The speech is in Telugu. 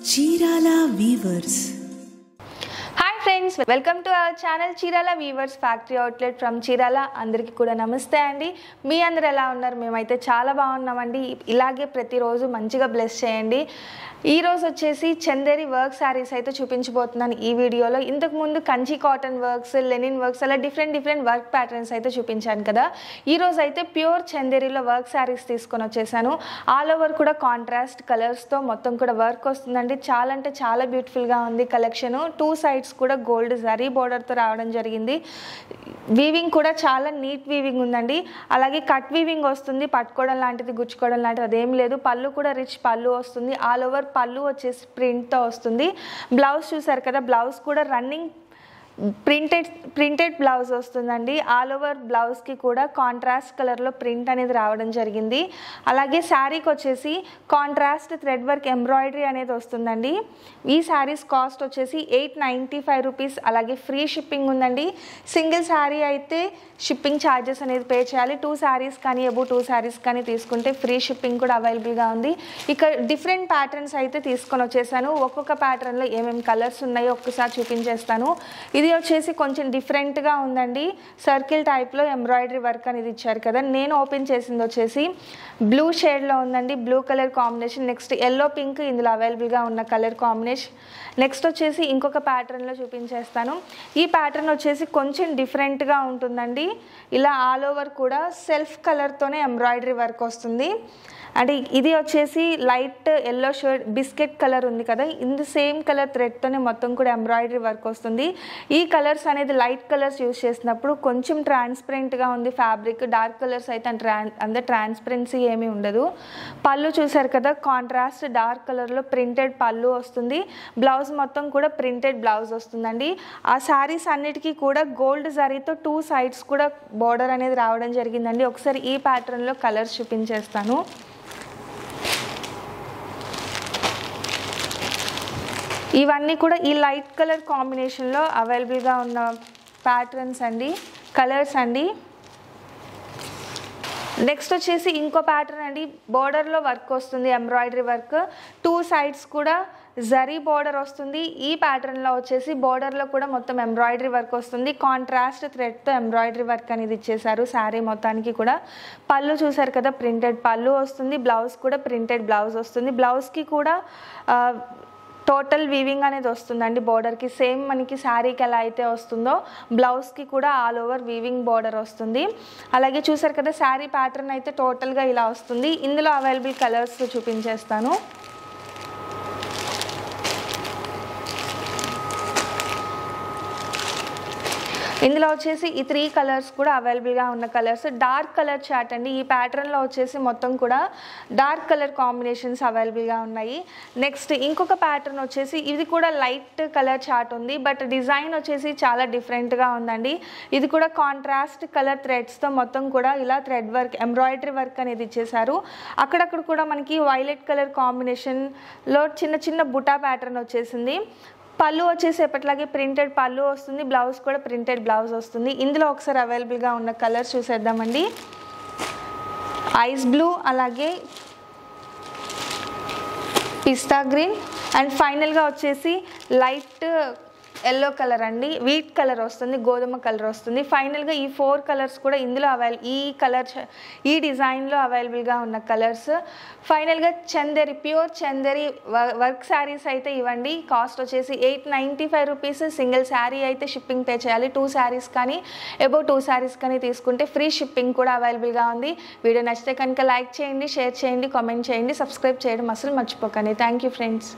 Chirala weavers. Hi friends, welcome to our channel Chirala weavers factory outlet from Chirala. అందరికీ కూడా నమస్తే అండి. మీ అందరు ఎలా ఉన్నారు? మేమైతే చాలా బాగున్నామండి. ఇలాగే ప్రతిరోజు మంచిగా బ్లెస్ చేయండి. ఈరోజు వచ్చేసి చందేరి వర్క్ శారీస్ అయితే చూపించబోతున్నాను ఈ వీడియోలో. ఇంతకుముందు Kanchi cotton works, linen works, అలా డిఫరెంట్ వర్క్ ప్యాటర్న్స్ అయితే చూపించాను కదా. ఈరోజు అయితే ప్యూర్ చందేరిలో వర్క్ శారీస్ తీసుకొని వచ్చేసాను. ఆల్ ఓవర్ కూడా కాంట్రాస్ట్ కలర్స్తో మొత్తం కూడా వర్క్ వస్తుందండి. చాలా అంటే చాలా బ్యూటిఫుల్గా ఉంది కలెక్షన్. 2 sides కూడా గోల్డ్ జరీ బోర్డర్తో రావడం జరిగింది. వీవింగ్ కూడా చాలా నీట్ వీవింగ్ ఉందండి. అలాగే కట్ వీవింగ్ వస్తుంది. పట్టుకోవడం లాంటిది, గుచ్చుకోవడం లాంటిది అదేం లేదు. పళ్ళు కూడా రిచ్ పళ్ళు వస్తుంది. ఆల్ ఓవర్ పళ్ళు వచ్చేసి ప్రింట్తో వస్తుంది. బ్లౌజ్ చూసారు కదా, బ్లౌజ్ కూడా రన్నింగ్ ప్రింటెడ్ బ్లౌజ్ వస్తుందండి. ఆల్ ఓవర్ బ్లౌజ్కి కూడా కాంట్రాస్ట్ కలర్లో ప్రింట్ అనేది రావడం జరిగింది. అలాగే శారీకి వచ్చేసి కాంట్రాస్ట్ థ్రెడ్ వర్క్ ఎంబ్రాయిడరీ అనేది వస్తుందండి. ఈ శారీస్ కాస్ట్ వచ్చేసి 895 రూపీస్. అలాగే ఫ్రీ షిప్పింగ్ ఉందండి. సింగిల్ శారీ అయితే షిప్పింగ్ ఛార్జెస్ అనేది పే చేయాలి. 2 sarees కానీ అబౌవ్ 2 sarees కానీ తీసుకుంటే ఫ్రీ షిప్పింగ్ కూడా అవైలబుల్గా ఉంది. ఇక డిఫరెంట్ ప్యాటర్న్స్ అయితే తీసుకొని వచ్చేసాను. ఒక్కొక్క ప్యాటర్న్లో ఏమేమి కలర్స్ ఉన్నాయో ఒక్కసారి చూపించేస్తాను. ఇది వచ్చేసి కొంచెం డిఫరెంట్గా ఉందండి. సర్కిల్ టైప్లో ఎంబ్రాయిడరీ వర్క్ అనేది ఇచ్చారు కదా. నేను ఓపెన్ చేసింది వచ్చేసి బ్లూ షేడ్లో ఉందండి. Blue colour combination. Next yellow pink ఇందులో అవైలబుల్గా ఉన్న కలర్ కాంబినేషన్. నెక్స్ట్ వచ్చేసి ఇంకొక ప్యాటర్న్లో చూపించేస్తాను. ఈ ప్యాటర్న్ వచ్చేసి కొంచెం డిఫరెంట్గా ఉంటుందండి. ఇలా ఆల్ ఓవర్ కూడా సెల్ఫ్ కలర్తోనే ఎంబ్రాయిడరీ వర్క్ వస్తుంది. అంటే ఇది వచ్చేసి light yellow shade biscuit colour ఉంది కదా, ఇది సేమ్ కలర్ థ్రెడ్తోనే మొత్తం కూడా ఎంబ్రాయిడరీ వర్క్ వస్తుంది. ఈ కలర్స్ అనేది లైట్ కలర్స్ యూజ్ చేసినప్పుడు కొంచెం ట్రాన్స్పరెంట్గా ఉంది ఫ్యాబ్రిక్. డార్క్ కలర్స్ అయితే అంత ట్రాన్స్పరెన్సీ ఏమీ ఉండదు. పళ్ళు చూసారు కదా, కాంట్రాస్ట్ డార్క్ కలర్లో ప్రింటెడ్ పళ్ళు వస్తుంది. బ్లౌజ్ మొత్తం కూడా ప్రింటెడ్ బ్లౌజ్ వస్తుందండి. ఆ శారీస్ అన్నిటికీ కూడా గోల్డ్ జరీతో 2 sides కూడా బోర్డర్ అనేది రావడం జరిగిందండి. ఒకసారి ఈ ప్యాటర్న్లో కలర్స్ చూపించేస్తాను. ఇవన్నీ కూడా ఈ లైట్ కలర్ కాంబినేషన్లో అవైలబుల్గా ఉన్న ప్యాటర్న్స్ అండి, కలర్స్ అండి. నెక్స్ట్ వచ్చేసి ఇంకో ప్యాటర్న్ అండి. బోర్డర్లో వర్క్ వస్తుంది, ఎంబ్రాయిడరీ వర్క్. 2 sides కూడా జరీ బోర్డర్ వస్తుంది. ఈ ప్యాటర్న్లో వచ్చేసి బోర్డర్లో కూడా మొత్తం ఎంబ్రాయిడరీ వర్క్ వస్తుంది. కాంట్రాస్ట్ థ్రెడ్తో ఎంబ్రాయిడరీ వర్క్ అనేది ఇచ్చేసారు శారీ మొత్తానికి కూడా. పళ్ళు చూసారు కదా, ప్రింటెడ్ పళ్ళు వస్తుంది. బ్లౌజ్ కూడా ప్రింటెడ్ బ్లౌజ్ వస్తుంది. బ్లౌజ్కి కూడా టోటల్ వీవింగ్ అనేది వస్తుందండి. బోర్డర్కి సేమ్ మనకి శారీకి ఎలా అయితే వస్తుందో బ్లౌజ్కి కూడా ఆల్ ఓవర్ వీవింగ్ బోర్డర్ వస్తుంది. అలాగే చూసారు కదా, శారీ ప్యాటర్న్ అయితే టోటల్గా ఇలా వస్తుంది. ఇందులో అవైలబుల్ కలర్స్ చూపించేస్తాను. ఇందులో వచ్చేసి ఈ 3 కలర్స్ కూడా అవైలబుల్గా ఉన్న కలర్స్. డార్క్ కలర్ చార్ట్ అండి. ఈ ప్యాటర్న్లో వచ్చేసి మొత్తం కూడా డార్క్ కలర్ కాంబినేషన్స్ అవైలబుల్గా ఉన్నాయి. నెక్స్ట్ ఇంకొక ప్యాటర్న్ వచ్చేసి ఇది కూడా లైట్ కలర్ చార్ట్ ఉంది, బట్ డిజైన్ వచ్చేసి చాలా డిఫరెంట్గా ఉందండి. ఇది కూడా కాంట్రాస్ట్ కలర్ థ్రెడ్స్తో మొత్తం కూడా ఇలా థ్రెడ్ వర్క్ ఎంబ్రాయిడరీ వర్క్ అనేది ఇచ్చేసారు. అక్కడక్కడ కూడా మనకి వైలెట్ కలర్ కాంబినేషన్లో చిన్న బుటా ప్యాటర్న్ వచ్చేసింది. పళ్ళు వచ్చేసి ఎప్పటిలాగే ప్రింటెడ్ పళ్ళు వస్తుంది. బ్లౌజ్ కూడా ప్రింటెడ్ బ్లౌజ్ వస్తుంది. ఇందులో ఒకసారి అవైలబుల్గా ఉన్న కలర్స్ చూసేద్దామండి. ఐస్ బ్లూ, అలాగే పిస్తా గ్రీన్, అండ్ ఫైనల్గా వచ్చేసి లైట్ ఎల్లో కలర్ అండి. వీట్ కలర్ వస్తుంది, గోధుమ కలర్ వస్తుంది. ఫైనల్గా ఈ 4 కలర్స్ కూడా ఇందులో ఈ డిజైన్లో అవైలబుల్గా ఉన్న కలర్స్. ఫైనల్గా చందేరి ప్యూర్ చందేరి వర్క్ శారీస్ అయితే ఇవ్వండి. కాస్ట్ వచ్చేసి 895 రూపీస్. సింగిల్ శారీ అయితే షిప్పింగ్ పే చేయాలి. 2 sarees కానీ అబౌవ్ 2 sarees కానీ తీసుకుంటే ఫ్రీ షిప్పింగ్ కూడా అవైలబుల్గా ఉంది. వీడియో నచ్చితే కనుక లైక్ చేయండి, షేర్ చేయండి, కామెంట్ చేయండి, సబ్స్క్రైబ్ చేయడం అసలు మర్చిపోకండి. Thank you friends.